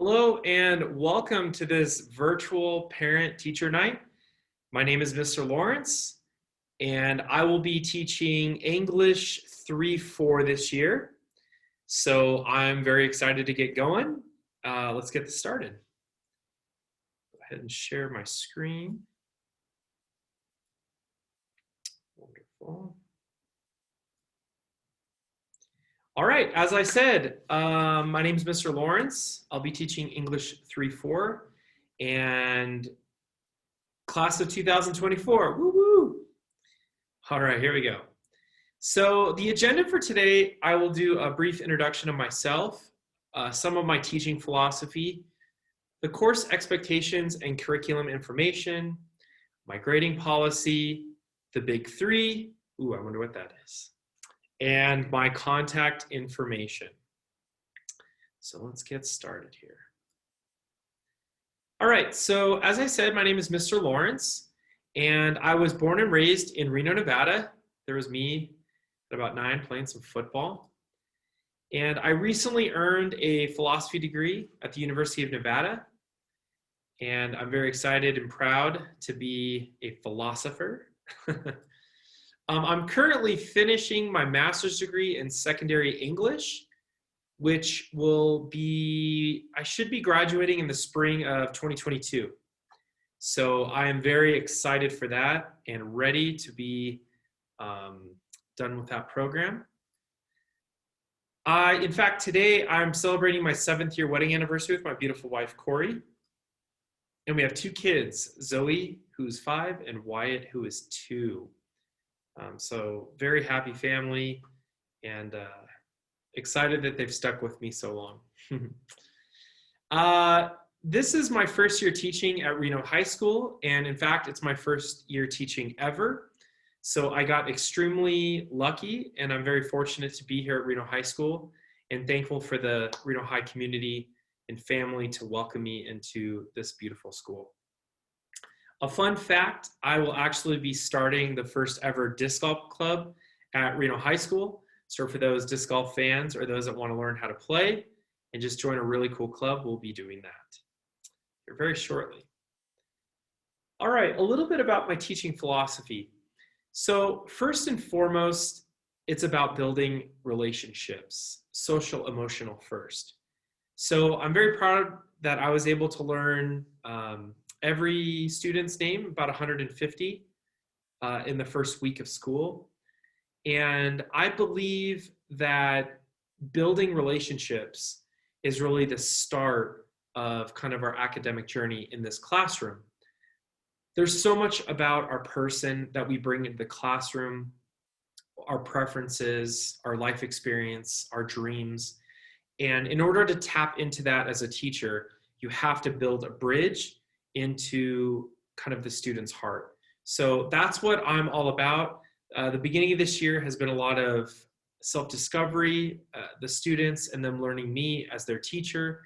Hello and welcome to this virtual parent-teacher night. My name is Mr. Lawrence and I will be teaching English 3-4 this year. So I'm very excited to get going. Let's get this started. Go ahead and share my screen. Wonderful. All right, as I said, my name is Mr. Lawrence. I'll be teaching English 3-4 and class of 2024. Woo woo! All right, here we go. So the agenda for today, I will do a brief introduction of myself, some of my teaching philosophy, the course expectations and curriculum information, my grading policy, the big three. Ooh, I wonder what that is. And my contact information. So let's get started here. All right, so as I said, my name is Mr. Lawrence, and I was born and raised in Reno, Nevada. There was me at about 9 playing some football. And I recently earned a philosophy degree at the University of Nevada. And I'm very excited and proud to be a philosopher. I'm currently finishing my master's degree in secondary English, which will be, I should be graduating in the spring of 2022. So I am very excited for that and ready to be done with that program. In fact, today I'm celebrating my 7th year wedding anniversary with my beautiful wife, Corey. And we have 2 kids, Zoe, who's 5, and Wyatt, who is 2. So very happy family and excited that they've stuck with me so long. This is my first year teaching at Reno High School, and in fact, it's my first year teaching ever. So I got extremely lucky, and I'm very fortunate to be here at Reno High School and thankful for the Reno High community and family to welcome me into this beautiful school. A fun fact, I will actually be starting the first ever disc golf club at Reno High School. So for those disc golf fans or those that want to learn how to play and just join a really cool club, we'll be doing that here very shortly. All right, a little bit about my teaching philosophy. So first and foremost, it's about building relationships, social, emotional first. So I'm very proud that I was able to learn every student's name, about 150 in the first week of school. And I believe that building relationships is really the start of kind of our academic journey in this classroom. There's so much about our person that we bring into the classroom, our preferences, our life experience, our dreams. And in order to tap into that as a teacher, you have to build a bridge into kind of the student's heart. So that's what I'm all about. The beginning of this year has been a lot of self-discovery, the students and them learning me as their teacher.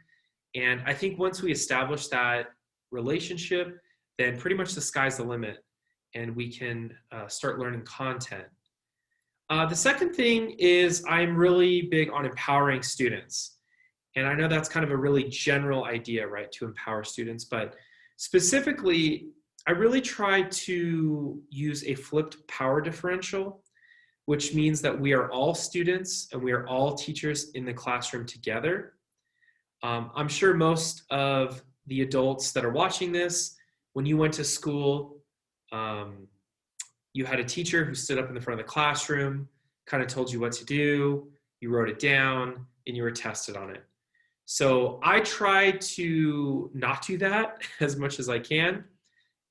And I think once we establish that relationship, then pretty much the sky's the limit and we can start learning content. The second thing is I'm really big on empowering students. And I know that's kind of a really general idea, right, to empower students, but specifically, I really try to use a flipped power differential, which means that we are all students and we are all teachers in the classroom together. I'm sure most of the adults that are watching this, when you went to school, you had a teacher who stood up in the front of the classroom, kind of told you what to do, you wrote it down, and you were tested on it. So I try to not do that as much as I can.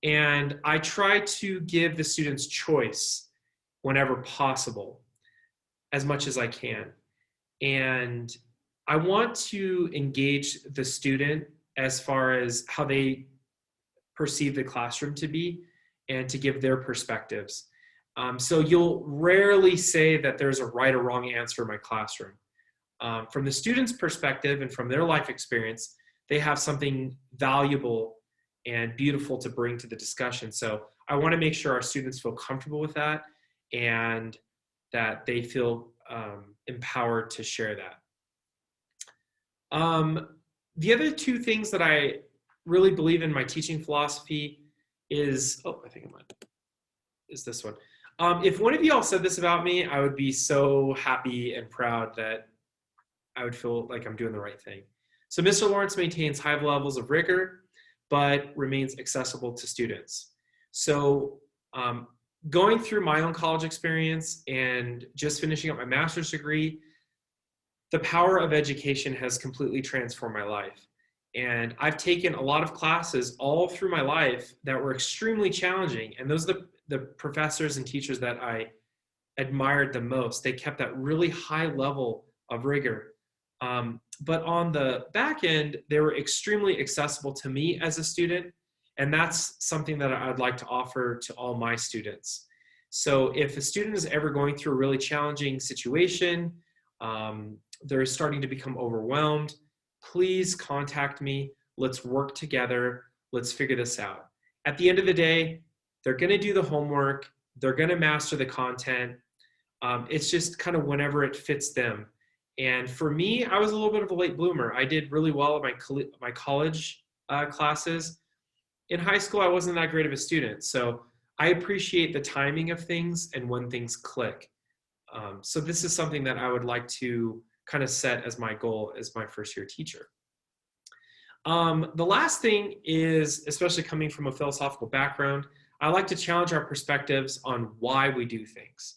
And I try to give the students choice whenever possible, as much as I can. And I want to engage the student as far as how they perceive the classroom to be and to give their perspectives. So you'll rarely say that there's a right or wrong answer in my classroom. From the student's perspective and from their life experience, they have something valuable and beautiful to bring to the discussion. So I want to make sure our students feel comfortable with that and that they feel empowered to share that. The other two things that I really believe in my teaching philosophy is, oh, I think it might, is this one. If one of you all said this about me, I would be so happy and proud that I would feel like I'm doing the right thing. So Mr. Lawrence maintains high levels of rigor, but remains accessible to students. So going through my own college experience and just finishing up my master's degree, the power of education has completely transformed my life. And I've taken a lot of classes all through my life that were extremely challenging. And those are the professors and teachers that I admired the most. They kept that really high level of rigor. But on the back end, they were extremely accessible to me as a student. And that's something that I'd like to offer to all my students. So if a student is ever going through a really challenging situation, they're starting to become overwhelmed, please contact me. Let's work together. Let's figure this out. At the end of the day, they're going to do the homework. They're going to master the content. It's just kind of whenever it fits them. And for me, I was a little bit of a late bloomer. I did really well at my college classes. In high school, I wasn't that great of a student. So I appreciate the timing of things and when things click. So this is something that I would like to kind of set as my goal as my first year teacher. The last thing is, especially coming from a philosophical background, I like to challenge our perspectives on why we do things.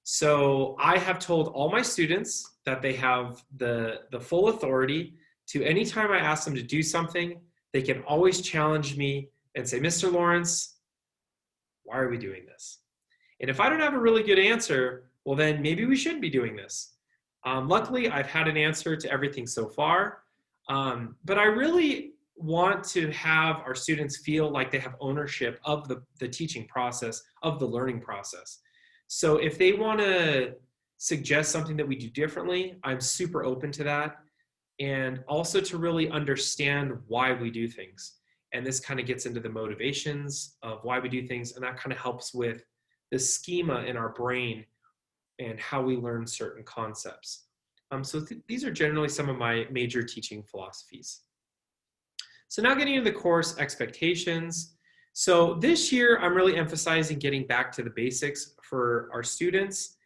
So I have told all my students that they have the full authority to, anytime I ask them to do something, they can always challenge me and say, Mr. Lawrence, why are we doing this? And if I don't have a really good answer, well, then maybe we shouldn't be doing this. Luckily, I've had an answer to everything so far, but I really want to have our students feel like they have ownership of the teaching process, of the learning process. So if they want to suggest something that we do differently, I'm super open to that. And also to really understand why we do things. And this kind of gets into the motivations of why we do things, and that kind of helps with the schema in our brain and how we learn certain concepts. So these are generally some of my major teaching philosophies. So now getting into the course expectations. So this year, I'm really emphasizing getting back to the basics for our students.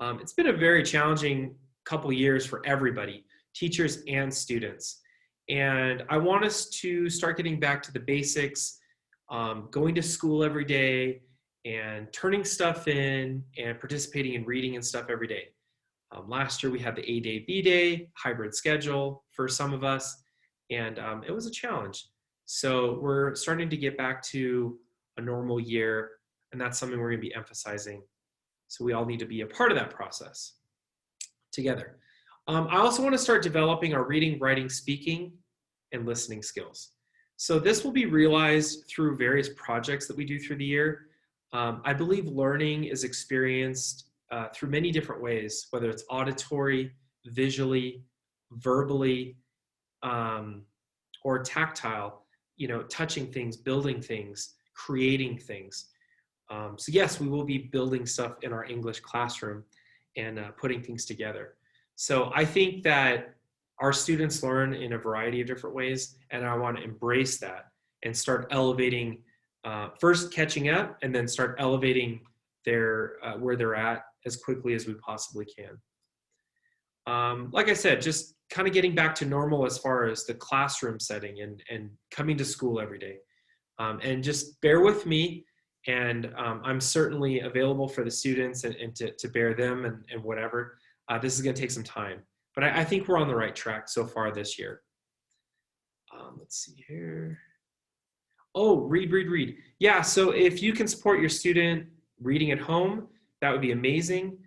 It's been a very challenging couple years for everybody, teachers and students. And I want us to start getting back to the basics, going to school every day and turning stuff in and participating in reading and stuff every day. Last year we had the A-Day, B-Day hybrid schedule for some of us, and it was a challenge. So we're starting to get back to a normal year, and that's something we're going to be emphasizing. So we all need to be a part of that process together. I also want to start developing our reading, writing, speaking, and listening skills. So this will be realized through various projects that we do through the year. I believe learning is experienced through many different ways, whether it's auditory, visually, verbally, or tactile, touching things, building things, creating things. So yes, we will be building stuff in our English classroom and putting things together. So I think that our students learn in a variety of different ways, and I want to embrace that and start elevating, first catching up, and then start elevating their where they're at as quickly as we possibly can. Like I said, just kind of getting back to normal as far as the classroom setting and coming to school every day. And just bear with me, and I'm certainly available for the students and to bear them and whatever. This is going to take some time, but I think we're on the right track so far this year. Let's see here. Oh, read. Yeah, so if you can support your student reading at home, that would be amazing.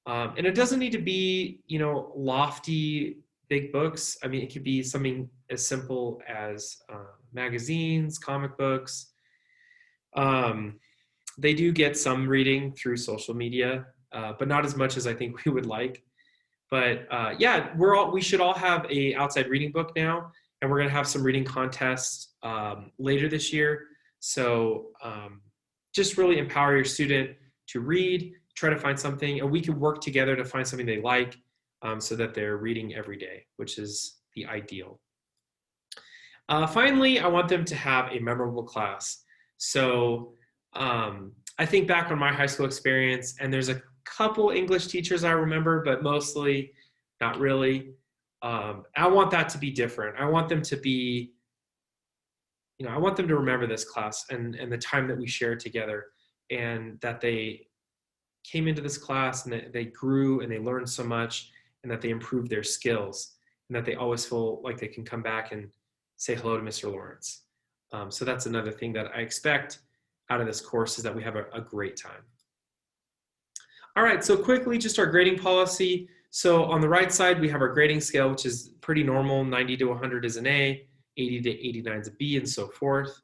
And it doesn't need to be, lofty, big books. I mean, it could be something as simple as magazines, comic books. They do get some reading through social media, but not as much as I think we would like. But yeah, we should all have a outside reading book now, and we're going to have some reading contests later this year. So just really empower your student to read, try to find something, and we can work together to find something they like, so that they're reading every day, which is the ideal. Finally, I want them to have a memorable class. So I think back on my high school experience, and there's a couple English teachers I remember, but mostly not really. I want that to be different. I want them to be, I want them to remember this class and the time that we shared together, and that they came into this class and that they grew and they learned so much, and that they improved their skills, and that they always feel like they can come back and say hello to Mr. Lawrence. So that's another thing that I expect out of this course, is that we have a great time. All right, so quickly, just our grading policy. So on the right side, we have our grading scale, which is pretty normal. 90 to 100 is an A, 80 to 89 is a B, and so forth.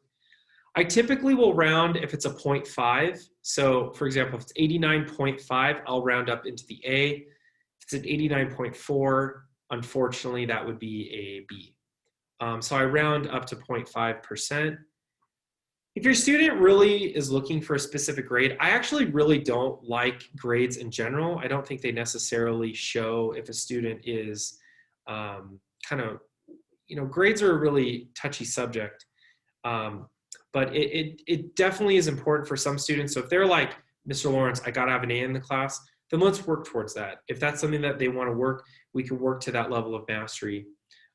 I typically will round if it's a 0.5. So for example, if it's 89.5, I'll round up into the A. If it's an 89.4, unfortunately, that would be a B. So I round up to 0.5%. If your student really is looking for a specific grade, I actually really don't like grades in general. I don't think they necessarily show if a student is grades are a really touchy subject. But it definitely is important for some students. So if they're like, Mr. Lawrence, I gotta have an A in the class, then let's work towards that. If that's something that they wanna work, we can work to that level of mastery.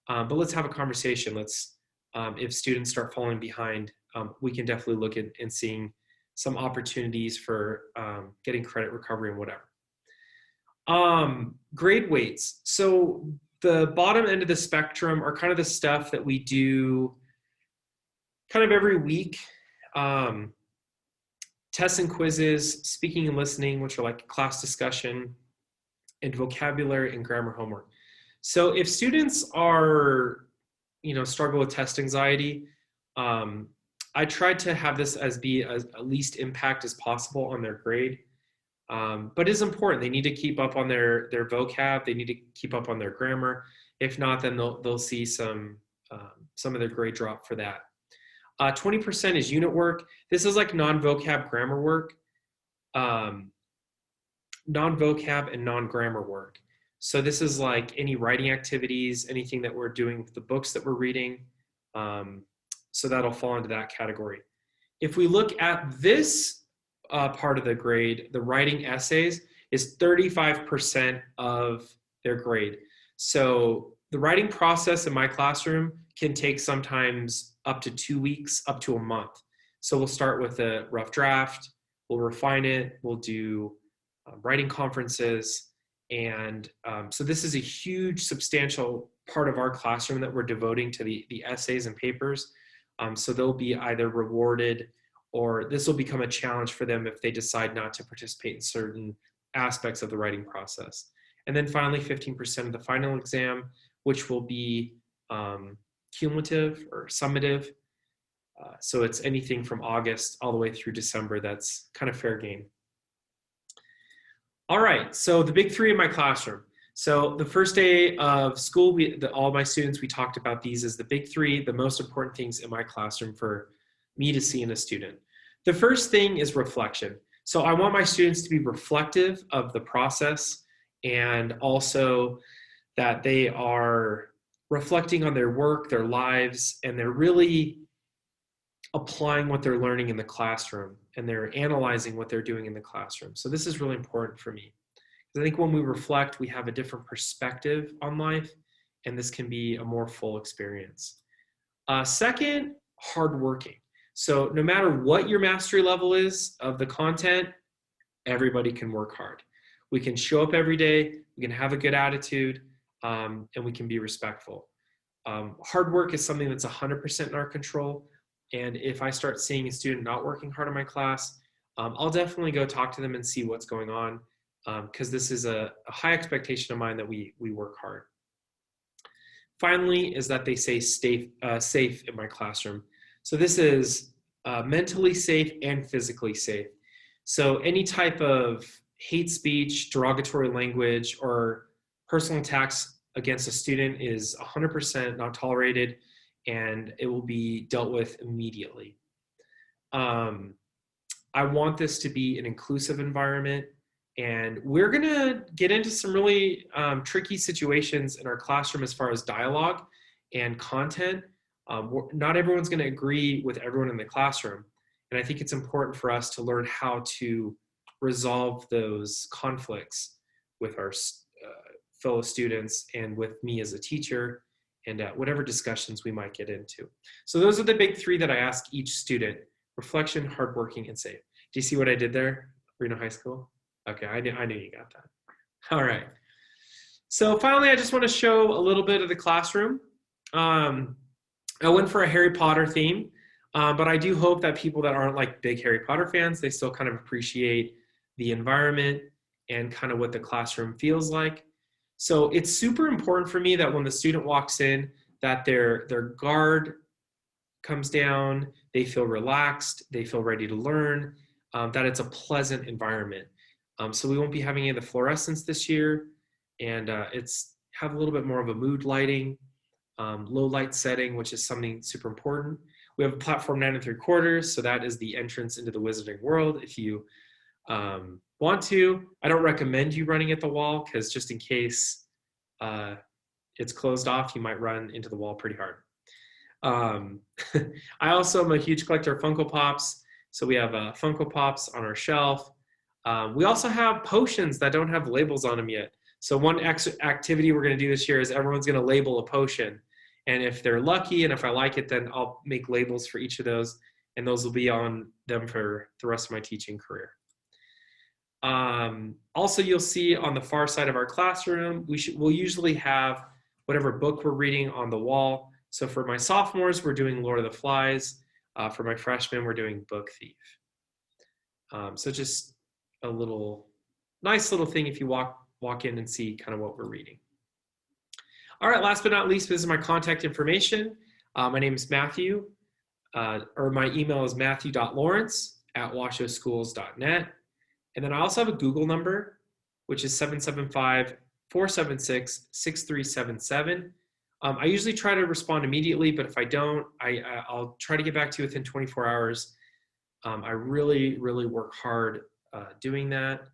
But let's have a conversation. If students start falling behind, we can definitely look at and seeing some opportunities for getting credit recovery and whatever. Grade weights. So the bottom end of the spectrum are kind of the stuff that we do kind of every week. Tests and quizzes, speaking and listening, which are like class discussion, and vocabulary and grammar homework. So if students are, struggle with test anxiety, I tried to have this as be as least impact as possible on their grade. But it's important. They need to keep up on their vocab. They need to keep up on their grammar. If not, then they'll see some of their grade drop for that. 20% is unit work. This is like non-vocab grammar work, non-vocab and non-grammar work. So this is like any writing activities, anything that we're doing with the books that we're reading. So that'll fall into that category. If we look at this part of the grade, the writing essays is 35% of their grade. So the writing process in my classroom can take sometimes up to 2 weeks, up to a month. So we'll start with a rough draft, we'll refine it, we'll do writing conferences. And so this is a huge, substantial part of our classroom that we're devoting to the essays and papers. So they'll be either rewarded, or this will become a challenge for them if they decide not to participate in certain aspects of the writing process. And then finally, 15% of the final exam, which will be cumulative or summative. So it's anything from August all the way through December. That's kind of fair game. All right, so the big three in my classroom. So the first day of school, all my students, we talked about these as the big three, the most important things in my classroom for me to see in a student. The first thing is reflection. So I want my students to be reflective of the process, and also that they are reflecting on their work, their lives, and they're really applying what they're learning in the classroom, and they're analyzing what they're doing in the classroom. So this is really important for me. I think when we reflect, we have a different perspective on life, and this can be a more full experience. Second, hardworking. So no matter what your mastery level is of the content, everybody can work hard. We can show up every day, we can have a good attitude, and we can be respectful. Hard work is something that's 100% in our control. And if I start seeing a student not working hard in my class, I'll definitely go talk to them and see what's going on, because this is a high expectation of mine that we work hard. Finally, is that they stay safe in my classroom. So this is mentally safe and physically safe. So any type of hate speech, derogatory language, or personal attacks against a student is 100% not tolerated, and it will be dealt with immediately. I want this to be an inclusive environment, and we're gonna get into some really tricky situations in our classroom as far as dialogue and content. Not everyone's going to agree with everyone in the classroom. And I think it's important for us to learn how to resolve those conflicts with our fellow students and with me as a teacher, and whatever discussions we might get into. So those are the big three that I ask each student: reflection, hardworking, and safe. Do you see what I did there, Reno High School? Okay, I knew you got that. All right. So finally, I just want to show a little bit of the classroom. I went for a Harry Potter theme, but I do hope that people that aren't like big Harry Potter fans, they still kind of appreciate the environment and kind of what the classroom feels like. So it's super important for me that when the student walks in, that their guard comes down, they feel relaxed, they feel ready to learn, that it's a pleasant environment. So we won't be having any of the fluorescence this year, and it's have a little bit more of a mood lighting, low light setting, which is something super important. We have a platform 9 3/4, so that is the entrance into the Wizarding World. If you want to, I don't recommend you running at the wall, because just in case it's closed off, you might run into the wall pretty hard. I also am a huge collector of Funko Pops, so we have Funko Pops on our shelf. We also have potions that don't have labels on them yet. So one activity we're going to do this year is everyone's going to label a potion. And if they're lucky and if I like it, then I'll make labels for each of those, and those will be on them for the rest of my teaching career. Also, you'll see on the far side of our classroom, we'll usually have whatever book we're reading on the wall. So for my sophomores, we're doing Lord of the Flies. For my freshmen, we're doing Book Thief. So just a nice little thing if you walk in and see kind of what we're reading. All right, last but not least, this is my contact information. My name is Matthew, or my email is matthew.lawrence@washoschools.net. And then I also have a Google number, which is 775-476-6377. I usually try to respond immediately, but if I don't, I'll try to get back to you within 24 hours. I really, really work hard doing that.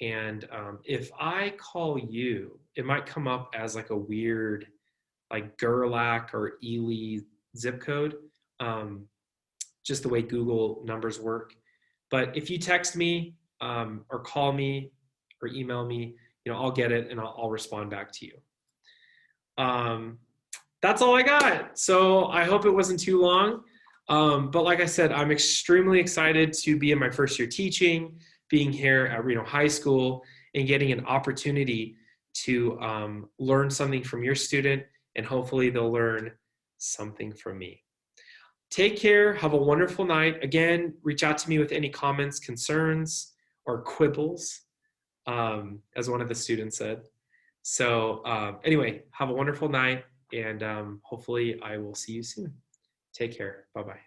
And if I call you, it might come up as like a weird, like Gerlach or Ely zip code, just the way Google numbers work. But if you text me or call me or email me, I'll get it and I'll respond back to you. That's all I got. So I hope it wasn't too long. But like I said, I'm extremely excited to be in my first year teaching, being here at Reno High School, and getting an opportunity to learn something from your student, and hopefully they'll learn something from me. Take care. Have a wonderful night. Again, reach out to me with any comments, concerns, or quibbles, as one of the students said. So anyway, have a wonderful night, and hopefully I will see you soon. Take care. Bye-bye.